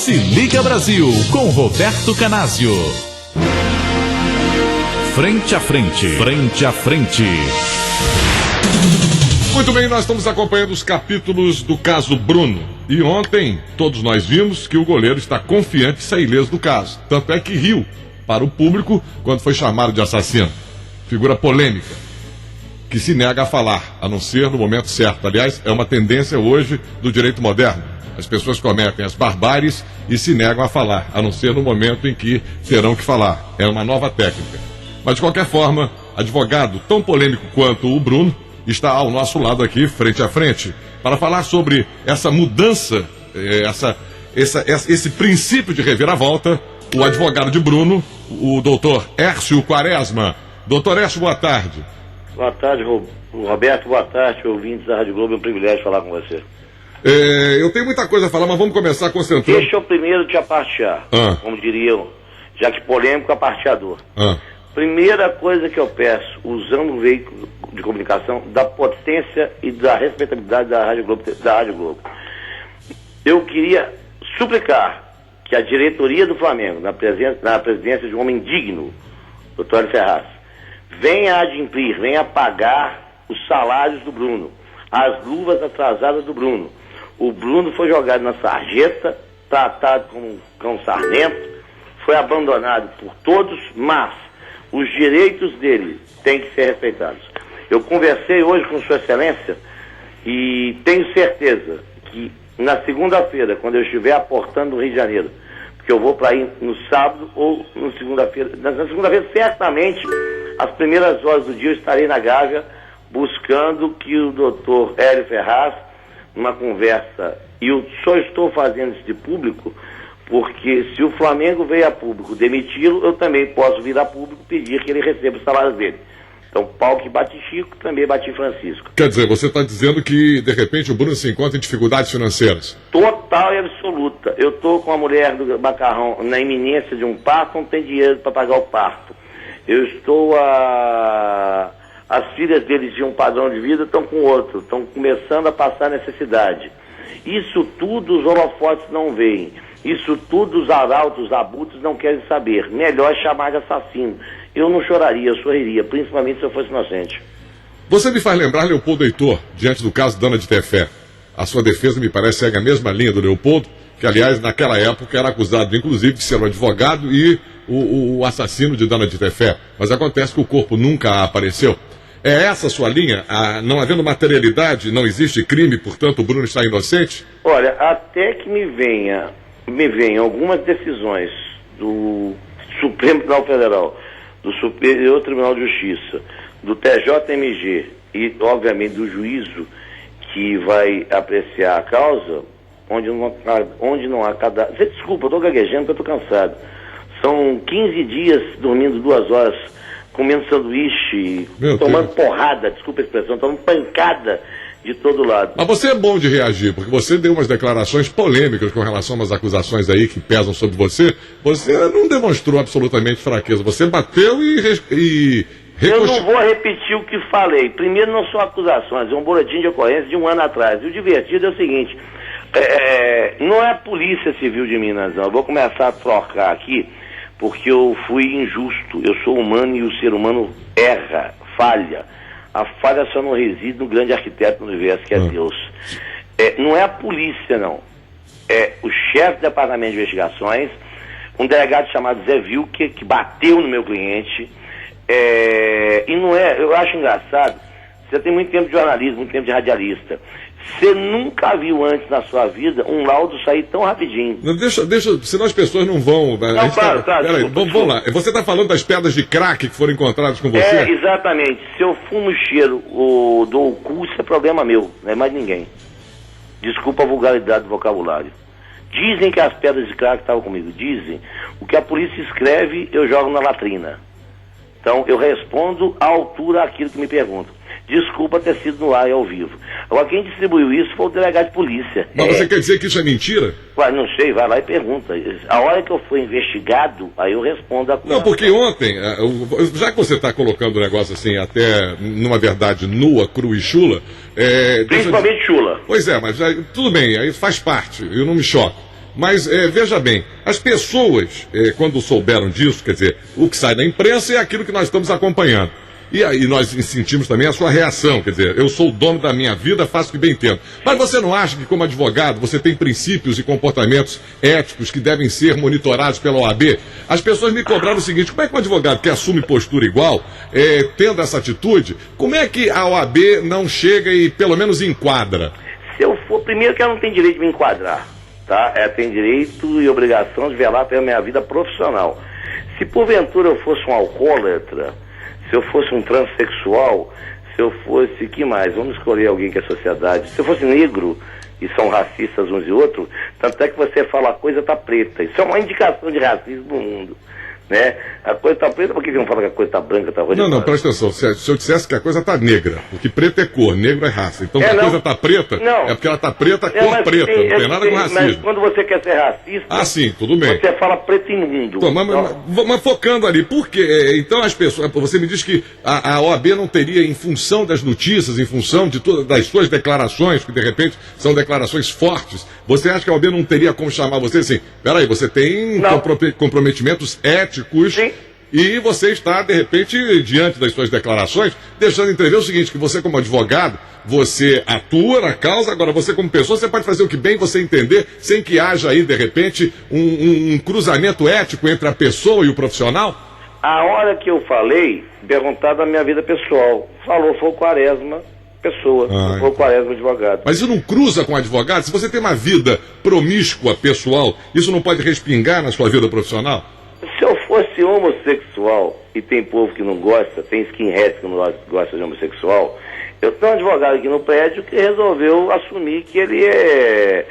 Se Liga Brasil, com Roberto Canásio. Frente a frente, frente a frente. Muito bem, nós estamos acompanhando os capítulos do caso Bruno. E ontem, todos nós vimos que o goleiro está confiante em sair ileso do caso. Tanto é que riu para o público quando foi chamado de assassino. Figura polêmica, que se nega a falar, a não ser no momento certo. Aliás, é uma tendência hoje do direito moderno. As pessoas cometem as barbáries e se negam a falar, a não ser no momento em que terão que falar. É uma nova técnica. Mas, de qualquer forma, advogado tão polêmico quanto o Bruno está ao nosso lado aqui, frente a frente, para falar sobre essa mudança, esse princípio de reviravolta. O advogado de Bruno, o doutor Hércio Quaresma. Doutor Hércio, boa tarde. Boa tarde, Roberto, boa tarde, ouvintes da Rádio Globo, é um privilégio falar com você. Eu tenho muita coisa a falar, mas vamos começar concentrando. Deixa eu primeiro te apartear, como diriam, já que polêmico, aparteador. Primeira coisa que eu peço, usando o veículo de comunicação, da potência e da respeitabilidade da Rádio Globo. Eu queria suplicar que a diretoria do Flamengo, na presidência de um homem digno, Dr. Hélio Ferraz, venha adimplir, venha pagar os salários do Bruno, as luvas atrasadas do Bruno. O Bruno foi jogado na sarjeta, tratado como um cão sarnento, foi abandonado por todos, mas os direitos dele têm que ser respeitados. Eu conversei hoje com Sua Excelência e tenho certeza que na segunda-feira, quando eu estiver aportando no Rio de Janeiro, porque eu vou para ir no sábado ou na segunda-feira, certamente, às primeiras horas do dia eu estarei na Gávea buscando que o doutor Hélio Ferraz, numa conversa, e eu só estou fazendo isso de público, porque se o Flamengo veio a público demiti-lo, eu também posso vir a público pedir que ele receba o salário dele. Então, pau que bate Chico, também bate Francisco. Quer dizer, você está dizendo que, de repente, o Bruno se encontra em dificuldades financeiras? Total e absoluta. Eu estou com a mulher do Macarrão na iminência de um parto, não tem dinheiro para pagar o parto. Eu estou As filhas deles de um padrão de vida estão com outro, estão começando a passar necessidade. Isso tudo os holofotes não veem. Isso tudo os arautos, os abutres não querem saber. Melhor chamar de assassino. Eu não choraria, eu sorriria, principalmente se eu fosse inocente. Você me faz lembrar Leopoldo Heitor, diante do caso Dana de Tefé. A sua defesa me parece segue a mesma linha do Leopoldo, que aliás naquela época era acusado inclusive de ser um advogado e o assassino de Dana de Tefé. Mas acontece que o corpo nunca apareceu. É essa a sua linha? Não havendo materialidade, não existe crime, portanto o Bruno está inocente? Olha, até que me venham algumas decisões do Supremo Tribunal Federal, do Superior Tribunal de Justiça, do TJMG e, obviamente, do juízo que vai apreciar a causa, onde não há cadáver. Desculpa, eu estou gaguejando porque eu estou cansado. São 15 dias dormindo 2 horas, comendo sanduíche, tomando porrada, desculpa a expressão, tomando pancada de todo lado. Mas você é bom de reagir, porque você deu umas declarações polêmicas com relação a umas acusações aí que pesam sobre você. Você não demonstrou absolutamente fraqueza. Você bateu e eu não vou repetir o que falei. Primeiro, não são acusações, é um boletim de ocorrência de 1 ano atrás. E o divertido é o seguinte, não é a Polícia Civil de Minas, não. Eu vou começar a trocar aqui, porque eu fui injusto. Eu sou humano e o ser humano erra, falha. A falha só não reside no grande arquiteto do universo, que é Deus. Não é a polícia, não. É o chefe do departamento de investigações, um delegado chamado Zé Vilker, que bateu no meu cliente. E não é, eu acho engraçado, você tem muito tempo de jornalismo, muito tempo de radialista. Você nunca viu antes na sua vida um laudo sair tão rapidinho. Não, deixa, senão as pessoas não vão. Não, peraí, vamos lá. Você está falando das pedras de crack que foram encontradas com você? Exatamente. Se eu fumo cheiro ou dou o cu, isso é problema meu, não é mais ninguém. Desculpa a vulgaridade do vocabulário. Dizem que as pedras de crack estavam comigo. Dizem. O que a polícia escreve, eu jogo na latrina. Então, eu respondo à altura aquilo que me perguntam. Desculpa ter sido no ar e ao vivo. Agora, quem distribuiu isso foi o delegado de polícia. Mas você quer dizer que isso é mentira? Ué, não sei, vai lá e pergunta. A hora que eu for investigado, aí eu respondo a... Não, porque ontem, já que você está colocando o negócio assim, até numa verdade nua, crua e chula... Principalmente chula. Pois é, mas tudo bem, aí faz parte, eu não me choco. Mas veja bem, as pessoas, quando souberam disso, quer dizer, o que sai da imprensa é aquilo que nós estamos acompanhando. E aí nós sentimos também a sua reação, quer dizer, eu sou o dono da minha vida, faço o que bem entendo. Mas você não acha que, como advogado, você tem princípios e comportamentos éticos que devem ser monitorados pela OAB? As pessoas me cobraram o seguinte: como é que um advogado que assume postura igual, tendo essa atitude, como é que a OAB não chega e pelo menos enquadra? Se eu for, primeiro que ela não tem direito de me enquadrar, tá? Ela tem direito e obrigação de velar pela minha vida profissional. Se porventura eu fosse um alcoólatra, se eu fosse um transexual, se eu fosse, que mais? Vamos escolher alguém que é sociedade. Se eu fosse negro, e são racistas uns e outros, tanto é que você fala a coisa tá preta. Isso é uma indicação de racismo no mundo, né? A coisa tá preta, por que não fala que a coisa tá branca, tá roxa? Não, presta atenção. Se eu dissesse que a coisa tá negra, porque preto é cor, negro é raça. Então se a coisa tá preta, é porque ela tá preta, cor preta. Não tem nada com racismo. Mas quando você quer ser racista... Ah, sim, tudo bem. Você fala preto imundo. Então, mas focando ali, por quê? Então as pessoas... Você me diz que a OAB não teria, em função das notícias, em função de das suas declarações, que de repente são declarações fortes, você acha que a OAB não teria como chamar você assim, peraí, você tem comprometimentos éticos, sim, e você está, de repente, diante das suas declarações, deixando entrever o seguinte, que você como advogado, você atua na causa, agora você como pessoa, você pode fazer o que bem você entender, sem que haja aí, de repente, um cruzamento ético entre a pessoa e o profissional? A hora que eu falei, perguntar da minha vida pessoal, falou, foi o Quaresma pessoa, foi o Quaresma advogado. Mas isso não cruza com o advogado? Se você tem uma vida promíscua, pessoal, isso não pode respingar na sua vida profissional? Se eu fosse homossexual, e tem povo que não gosta, tem skinhead que não gosta de homossexual, eu tenho um advogado aqui no prédio que resolveu assumir que ele é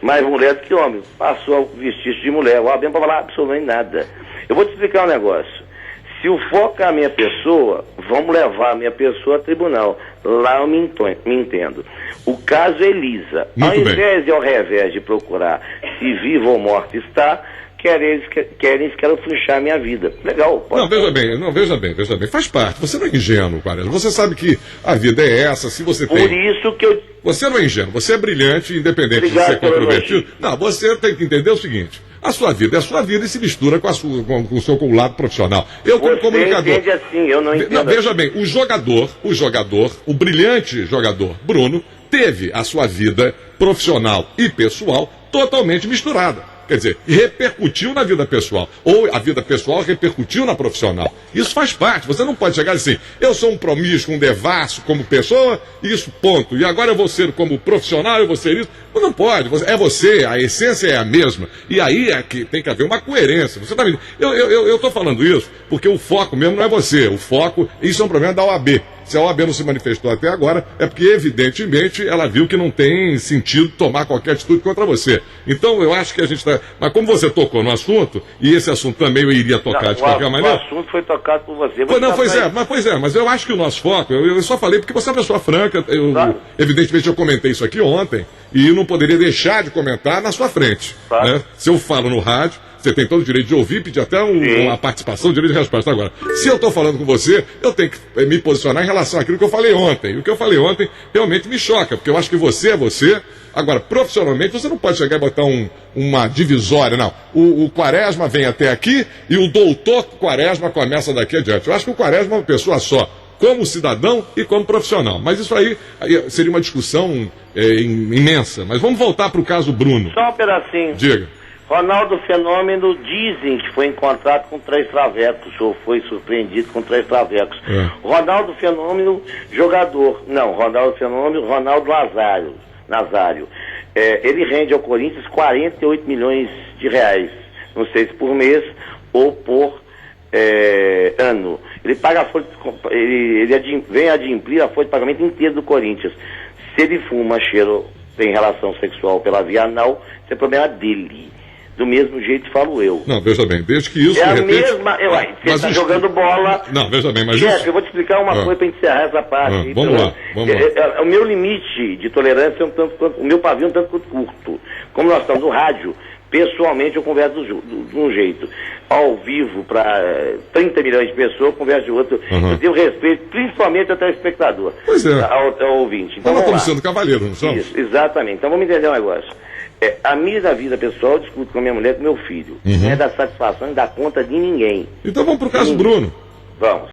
mais mulher do que homem. Passou a vestir-se de mulher. O ABM não vai falar absolutamente nada. Eu vou te explicar um negócio. Se o foco é a minha pessoa, vamos levar a minha pessoa a tribunal. Lá eu me entendo. O caso é Elisa. Ao invés de procurar se viva ou morta está, querem escarafunchar a minha vida. Legal. Veja bem. Faz parte. Você não é ingênuo, Quaresma. Você sabe que a vida é essa. Se você tem... Por isso que eu... Você não é ingênuo. Você é brilhante, independente de ser controvertido. Não, você tem que entender o seguinte. A sua vida é a sua vida e se mistura com o seu lado profissional. Eu, como comunicador... Você entende assim, eu não entendo. Não, veja bem, o brilhante jogador Bruno, teve a sua vida profissional e pessoal totalmente misturada. Quer dizer, repercutiu na vida pessoal. Ou a vida pessoal repercutiu na profissional. Isso faz parte. Você não pode chegar assim, eu sou um promíscuo, um devasso como pessoa, isso, ponto. E agora eu vou ser como profissional, eu vou ser isso. Não pode. É você, a essência é a mesma. E aí é que tem que haver uma coerência. Você tá vendo? Eu estou falando isso porque o foco mesmo não é você. O foco, isso é um problema da OAB. Se a OAB não se manifestou até agora, é porque, evidentemente, ela viu que não tem sentido tomar qualquer atitude contra você. Então, eu acho que a gente está... Mas como você tocou no assunto, e esse assunto também eu iria tocar de qualquer maneira... O assunto foi tocado por você. Mas eu acho que o nosso foco... Eu só falei porque você é uma pessoa franca. Claro. Evidentemente, eu comentei isso aqui ontem, e não poderia deixar de comentar na sua frente. Claro. Né? Se eu falo no rádio... Você tem todo o direito de ouvir, pedir até uma participação, direito de resposta. Agora, se eu estou falando com você, eu tenho que me posicionar em relação àquilo que eu falei ontem. E o que eu falei ontem realmente me choca, porque eu acho que você é você. Agora, profissionalmente, você não pode chegar e botar uma divisória, não. O Quaresma vem até aqui e o doutor Quaresma começa daqui adiante. Eu acho que o Quaresma é uma pessoa só, como cidadão e como profissional. Mas isso aí seria uma discussão imensa. Mas vamos voltar para o caso Bruno. Só um pedacinho. Diga. Ronaldo Fenômeno dizem que foi encontrado com 3 travecos, ou foi surpreendido com 3 travecos. Ronaldo Fenômeno, jogador. Não, Ronaldo Fenômeno, Ronaldo Nazário. Ele rende ao Corinthians 48 milhões de reais. Não sei se por mês ou por ano. Ele paga a folha, vem adimplir a folha de pagamento inteira do Corinthians. Se ele fuma, cheiro, tem relação sexual pela via anal, isso é problema dele. Do mesmo jeito falo eu. Não, veja bem, desde que isso... É a mesma... Você está jogando bola... Não, veja bem, mas... eu vou te explicar uma coisa para encerrar essa parte. Vamos lá. O meu limite de tolerância é um tanto quanto... O meu pavio é um tanto quanto curto. Como nós estamos no rádio, pessoalmente eu converso de um jeito. Ao vivo, para 30 milhões de pessoas, eu converso de outro. Eu tenho respeito, principalmente ao telespectador. Pois é. Ao ouvinte. Então, nós estamos sendo cavaleiros, não somos? Isso, exatamente. Então vamos entender um negócio. A minha vida pessoal eu discuto com a minha mulher e com meu filho. Não é dar satisfação e dar conta de ninguém. Então vamos pro caso Bruno. Vamos.